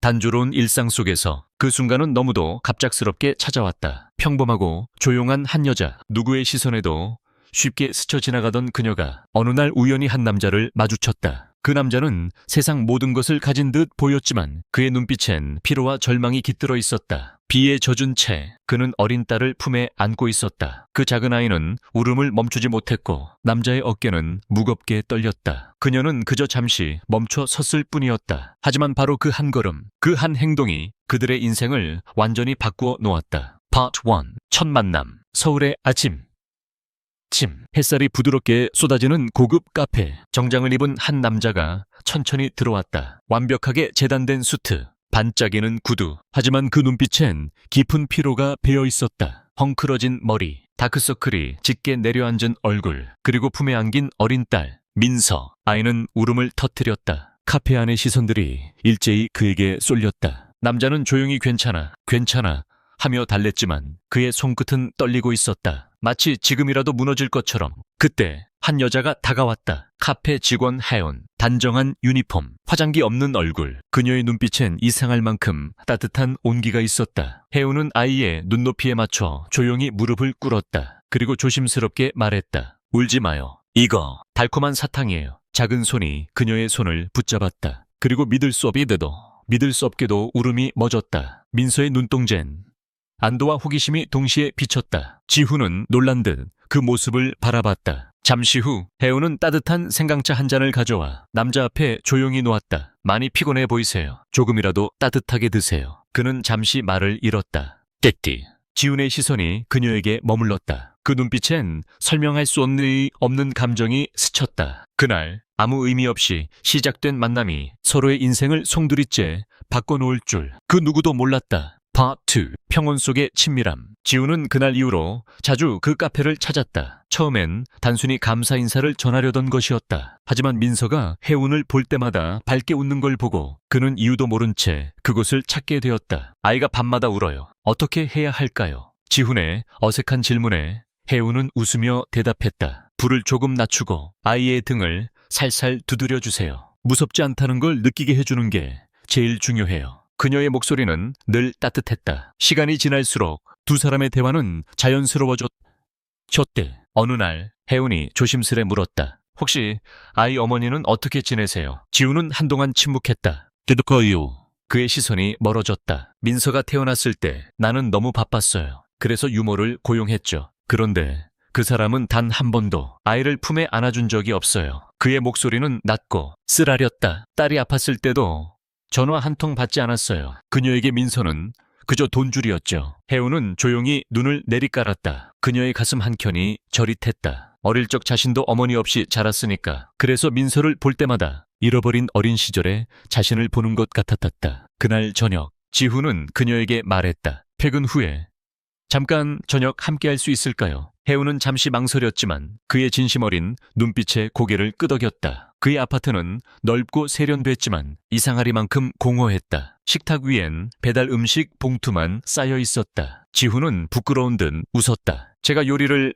단조로운 일상 속에서 그 순간은 너무도 갑작스럽게 찾아왔다. 평범하고 조용한 한 여자, 누구의 시선에도 쉽게 스쳐 지나가던 그녀가 어느 날 우연히 한 남자를 마주쳤다. 그 남자는 세상 모든 것을 가진 듯 보였지만 그의 눈빛엔 피로와 절망이 깃들어 있었다. 비에 젖은 채 그는 어린 딸을 품에 안고 있었다. 그 작은 아이는 울음을 멈추지 못했고 남자의 어깨는 무겁게 떨렸다. 그녀는 그저 잠시 멈춰 섰을 뿐이었다. 하지만 바로 그 한 걸음, 그 한 행동이 그들의 인생을 완전히 바꾸어 놓았다. Part 1. 첫 만남. 서울의 아침. 햇살이 부드럽게 쏟아지는 고급 카페. 정장을 입은 한 남자가 천천히 들어왔다. 완벽하게 재단된 수트, 반짝이는 구두. 하지만 그 눈빛엔 깊은 피로가 배어 있었다. 헝클어진 머리, 다크서클이 짙게 내려앉은 얼굴, 그리고 품에 안긴 어린 딸, 민서. 아이는 울음을 터뜨렸다. 카페 안의 시선들이 일제히 그에게 쏠렸다. 남자는 조용히 괜찮아, 괜찮아 하며 달랬지만 그의 손끝은 떨리고 있었다. 마치 지금이라도 무너질 것처럼. 그때 한 여자가 다가왔다. 카페 직원 혜운. 단정한 유니폼, 화장기 없는 얼굴. 그녀의 눈빛엔 이상할 만큼 따뜻한 온기가 있었다. 혜운은 아이의 눈높이에 맞춰 조용히 무릎을 꿇었다. 그리고 조심스럽게 말했다. 울지 마요. 이거 달콤한 사탕이에요. 작은 손이 그녀의 손을 붙잡았다. 그리고 믿을 수 없게도 울음이 멎었다. 민서의 눈동자엔 안도와 호기심이 동시에 비쳤다. 지훈은 놀란 듯 그 모습을 바라봤다. 잠시 후 혜운은 따뜻한 생강차 한 잔을 가져와 남자 앞에 조용히 놓았다. 많이 피곤해 보이세요. 조금이라도 따뜻하게 드세요. 그는 잠시 말을 잃었다. 깨띠. 지훈의 시선이 그녀에게 머물렀다. 그 눈빛엔 설명할 수 없는 감정이 스쳤다. 그날 아무 의미 없이 시작된 만남이 서로의 인생을 송두리째 바꿔놓을 줄 그 누구도 몰랐다. Part 2. 평온 속의 친밀함. 지훈은 그날 이후로 자주 그 카페를 찾았다. 처음엔 단순히 감사 인사를 전하려던 것이었다. 하지만 민서가 혜운을 볼 때마다 밝게 웃는 걸 보고 그는 이유도 모른 채 그곳을 찾게 되었다. 아이가 밤마다 울어요. 어떻게 해야 할까요? 지훈의 어색한 질문에 혜운은 웃으며 대답했다. 불을 조금 낮추고 아이의 등을 살살 두드려 주세요. 무섭지 않다는 걸 느끼게 해주는 게 제일 중요해요. 그녀의 목소리는 늘 따뜻했다. 시간이 지날수록 두 사람의 대화는 자연스러워졌대. 어느 날 혜운이 조심스레 물었다. 혹시 아이 어머니는 어떻게 지내세요? 지훈은 한동안 침묵했다. 그의 시선이 멀어졌다. 민서가 태어났을 때 나는 너무 바빴어요. 그래서 유모를 고용했죠. 그런데 그 사람은 단 한 번도 아이를 품에 안아준 적이 없어요. 그의 목소리는 낮고 쓰라렸다. 딸이 아팠을 때도 전화 한 통 받지 않았어요. 그녀에게 민서는 그저 돈줄이었죠. 혜운은 조용히 눈을 내리깔았다. 그녀의 가슴 한켠이 저릿했다. 어릴 적 자신도 어머니 없이 자랐으니까. 그래서 민서를 볼 때마다 잃어버린 어린 시절에 자신을 보는 것 같았다. 그날 저녁 지훈은 그녀에게 말했다. 퇴근 후에 잠깐 저녁 함께 할 수 있을까요? 혜운은 잠시 망설였지만 그의 진심 어린 눈빛에 고개를 끄덕였다. 그의 아파트는 넓고 세련됐지만 이상하리만큼 공허했다. 식탁 위엔 배달 음식 봉투만 쌓여 있었다. 지훈은 부끄러운 듯 웃었다. 제가 요리를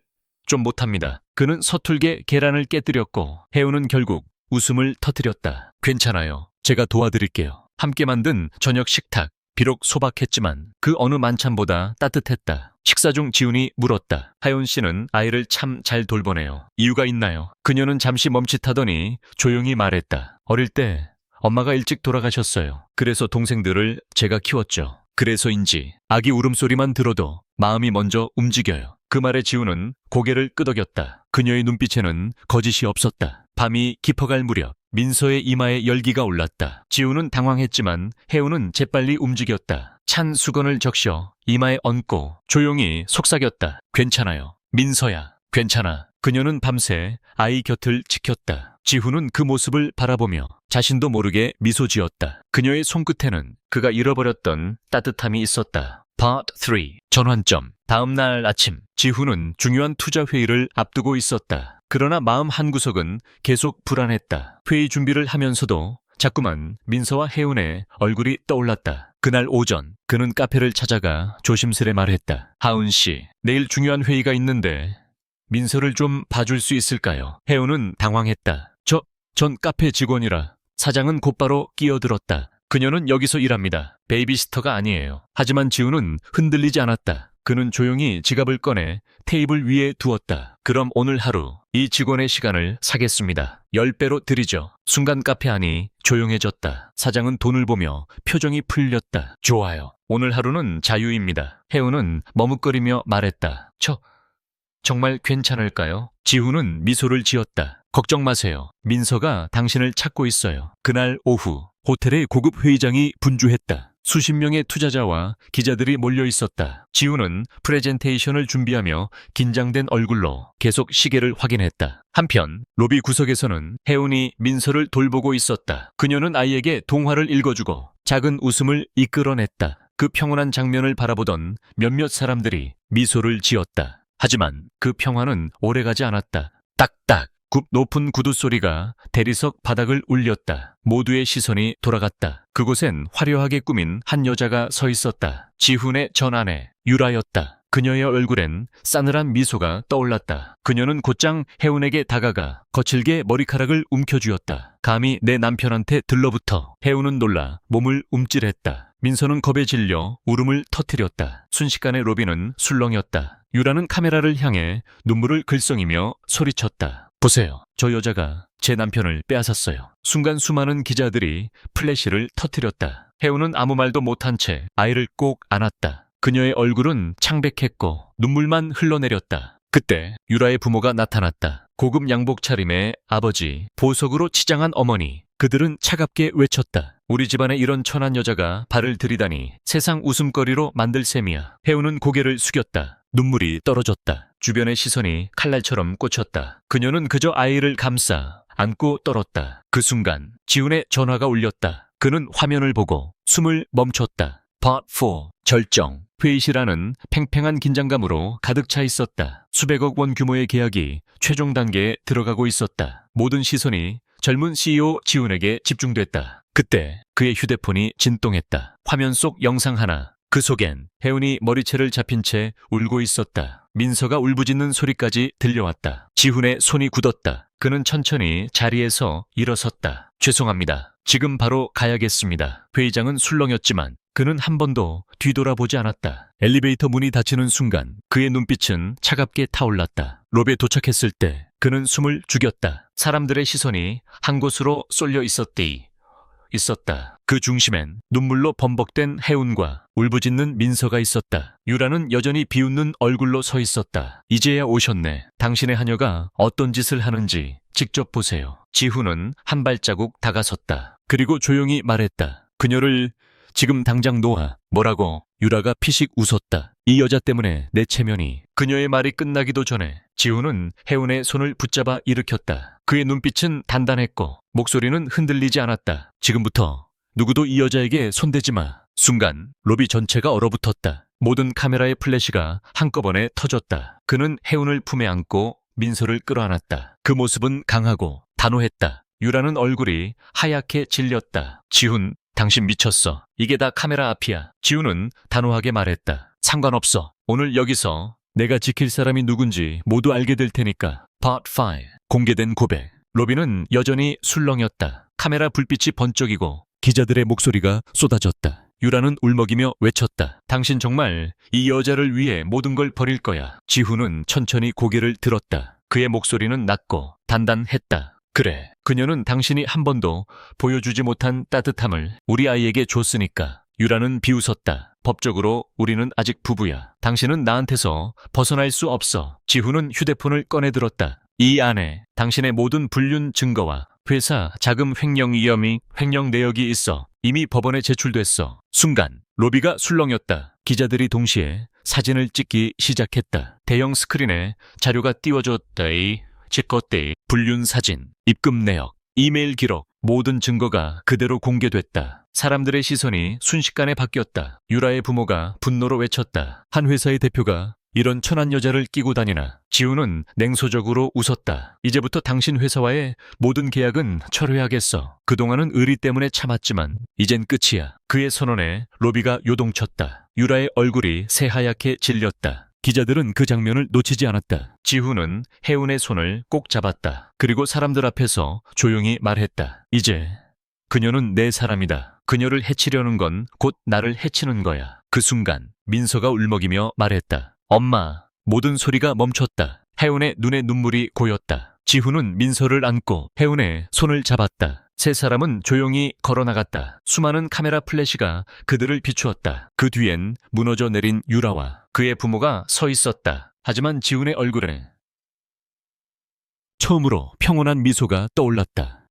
좀 못합니다. 그는 서툴게 계란을 깨뜨렸고 혜운은 결국 웃음을 터뜨렸다. 괜찮아요. 제가 도와드릴게요. 함께 만든 저녁 식탁. 비록 소박했지만 그 어느 만찬보다 따뜻했다. 식사 중 지훈이 물었다. 혜운 씨는 아이를 참 잘 돌보네요. 이유가 있나요? 그녀는 잠시 멈칫하더니 조용히 말했다. 어릴 때 엄마가 일찍 돌아가셨어요. 그래서 동생들을 제가 키웠죠. 그래서인지 아기 울음소리만 들어도 마음이 먼저 움직여요. 그 말에 지훈은 고개를 끄덕였다. 그녀의 눈빛에는 거짓이 없었다. 밤이 깊어갈 무렵 민서의 이마에 열기가 올랐다. 지훈은 당황했지만 혜운은 재빨리 움직였다. 찬 수건을 적셔 이마에 얹고 조용히 속삭였다. 괜찮아요. 민서야, 괜찮아. 그녀는 밤새 아이 곁을 지켰다. 지훈은 그 모습을 바라보며 자신도 모르게 미소 지었다. 그녀의 손끝에는 그가 잃어버렸던 따뜻함이 있었다. Part 3. 전환점. 다음 날 아침 지훈은 중요한 투자 회의를 앞두고 있었다. 그러나 마음 한구석은 계속 불안했다. 회의 준비를 하면서도 자꾸만 민서와 혜운의 얼굴이 떠올랐다. 그날 오전 그는 카페를 찾아가 조심스레 말했다. 하은 씨, 내일 중요한 회의가 있는데 민서를 좀 봐줄 수 있을까요? 혜운은 당황했다. 전 카페 직원이라. 사장은 곧바로 끼어들었다. 그녀는 여기서 일합니다. 베이비시터가 아니에요. 하지만 지우는 흔들리지 않았다. 그는 조용히 지갑을 꺼내 테이블 위에 두었다. 그럼 오늘 하루 이 직원의 시간을 사겠습니다. 10배로 드리죠. 순간 카페 안이 조용해졌다. 사장은 돈을 보며 표정이 풀렸다. 좋아요. 오늘 하루는 자유입니다. 혜우는 머뭇거리며 말했다. 정말 괜찮을까요? 지훈은 미소를 지었다. 걱정 마세요. 민서가 당신을 찾고 있어요. 그날 오후 호텔의 고급 회의장이 분주했다. 수십 명의 투자자와 기자들이 몰려 있었다. 지훈은 프레젠테이션을 준비하며 긴장된 얼굴로 계속 시계를 확인했다. 한편 로비 구석에서는 혜운이 민서를 돌보고 있었다. 그녀는 아이에게 동화를 읽어주고 작은 웃음을 이끌어냈다. 그 평온한 장면을 바라보던 몇몇 사람들이 미소를 지었다. 하지만 그 평화는 오래가지 않았다. 딱딱! 굽 높은 구두 소리가 대리석 바닥을 울렸다. 모두의 시선이 돌아갔다. 그곳엔 화려하게 꾸민 한 여자가 서 있었다. 지훈의 전 아내 유라였다. 그녀의 얼굴엔 싸늘한 미소가 떠올랐다. 그녀는 곧장 혜운에게 다가가 거칠게 머리카락을 움켜쥐었다. 감히 내 남편한테 들러붙어. 혜운은 놀라 몸을 움찔했다. 민서는 겁에 질려 울음을 터뜨렸다. 순식간에 로비는 술렁였다. 유라는 카메라를 향해 눈물을 글썽이며 소리쳤다. 보세요. 저 여자가 제 남편을 빼앗았어요. 순간 수많은 기자들이 플래시를 터뜨렸다. 혜우는 아무 말도 못한 채 아이를 꼭 안았다. 그녀의 얼굴은 창백했고 눈물만 흘러내렸다. 그때 유라의 부모가 나타났다. 고급 양복 차림의 아버지, 보석으로 치장한 어머니. 그들은 차갑게 외쳤다. 우리 집안에 이런 천한 여자가 발을 들이다니 세상 웃음거리로 만들 셈이야. 혜우는 고개를 숙였다. 눈물이 떨어졌다. 주변의 시선이 칼날처럼 꽂혔다. 그녀는 그저 아이를 감싸 안고 떨었다. 그 순간 지훈의 전화가 울렸다. 그는 화면을 보고 숨을 멈췄다. Part 4. 절정. 회의실 안은 팽팽한 긴장감으로 가득 차 있었다. 수백억 원 규모의 계약이 최종 단계에 들어가고 있었다. 모든 시선이 젊은 CEO 지훈에게 집중됐다. 그때 그의 휴대폰이 진동했다. 화면 속 영상 하나. 그 속엔 혜운이 머리채를 잡힌 채 울고 있었다. 민서가 울부짖는 소리까지 들려왔다. 지훈의 손이 굳었다. 그는 천천히 자리에서 일어섰다. 죄송합니다. 지금 바로 가야겠습니다. 회의장은 술렁였지만 그는 한 번도 뒤돌아보지 않았다. 엘리베이터 문이 닫히는 순간 그의 눈빛은 차갑게 타올랐다. 롭에 도착했을 때 그는 숨을 죽였다. 사람들의 시선이 한 곳으로 쏠려 있었다. 그 중심엔 눈물로 범벅된 혜운과 울부짖는 민서가 있었다. 유라는 여전히 비웃는 얼굴로 서 있었다. 이제야 오셨네. 당신의 하녀가 어떤 짓을 하는지 직접 보세요. 지훈은 한 발자국 다가섰다. 그리고 조용히 말했다. 그녀를 지금 당장 놓아. 뭐라고? 유라가 피식 웃었다. 이 여자 때문에 내 체면이. 그녀의 말이 끝나기도 전에 지훈은 혜운의 손을 붙잡아 일으켰다. 그의 눈빛은 단단했고 목소리는 흔들리지 않았다. 지금부터 누구도 이 여자에게 손대지 마. 순간 로비 전체가 얼어붙었다. 모든 카메라의 플래시가 한꺼번에 터졌다. 그는 혜운을 품에 안고 민서를 끌어안았다. 그 모습은 강하고 단호했다. 유라는 얼굴이 하얗게 질렸다. 지훈, 당신 미쳤어. 이게 다 카메라 앞이야. 지훈은 단호하게 말했다. 상관없어. 오늘 여기서 내가 지킬 사람이 누군지 모두 알게 될 테니까. Part 5. 공개된 고백. 로비는 여전히 술렁였다. 카메라 불빛이 번쩍이고 기자들의 목소리가 쏟아졌다. 유라는 울먹이며 외쳤다. 당신 정말 이 여자를 위해 모든 걸 버릴 거야. 지훈은 천천히 고개를 들었다. 그의 목소리는 낮고 단단했다. 그래, 그녀는 당신이 한 번도 보여주지 못한 따뜻함을 우리 아이에게 줬으니까. 유라는 비웃었다. 법적으로 우리는 아직 부부야. 당신은 나한테서 벗어날 수 없어. 지훈은 휴대폰을 꺼내들었다. 이 안에 당신의 모든 불륜 증거와 회사 자금 횡령 위험이 횡령 내역이 있어. 이미 법원에 제출됐어. 순간 로비가 술렁였다. 기자들이 동시에 사진을 찍기 시작했다. 대형 스크린에 자료가 띄워졌다. 찍었대. 불륜 사진, 입금 내역, 이메일 기록, 모든 증거가 그대로 공개됐다. 사람들의 시선이 순식간에 바뀌었다. 유라의 부모가 분노로 외쳤다. 한 회사의 대표가 이런 천한 여자를 끼고 다니나. 지훈은 냉소적으로 웃었다. 이제부터 당신 회사와의 모든 계약은 철회하겠어. 그동안은 의리 때문에 참았지만 이젠 끝이야. 그의 선언에 로비가 요동쳤다. 유라의 얼굴이 새하얗게 질렸다. 기자들은 그 장면을 놓치지 않았다. 지훈은 혜운의 손을 꼭 잡았다. 그리고 사람들 앞에서 조용히 말했다. 이제 그녀는 내 사람이다. 그녀를 해치려는 건 곧 나를 해치는 거야. 그 순간 민서가 울먹이며 말했다. 엄마. 모든 소리가 멈췄다. 혜운의 눈에 눈물이 고였다. 지훈은 민서를 안고 혜운의 손을 잡았다. 세 사람은 조용히 걸어나갔다. 수많은 카메라 플래시가 그들을 비추었다. 그 뒤엔 무너져 내린 유라와 그의 부모가 서 있었다. 하지만 지훈의 얼굴에 처음으로 평온한 미소가 떠올랐다.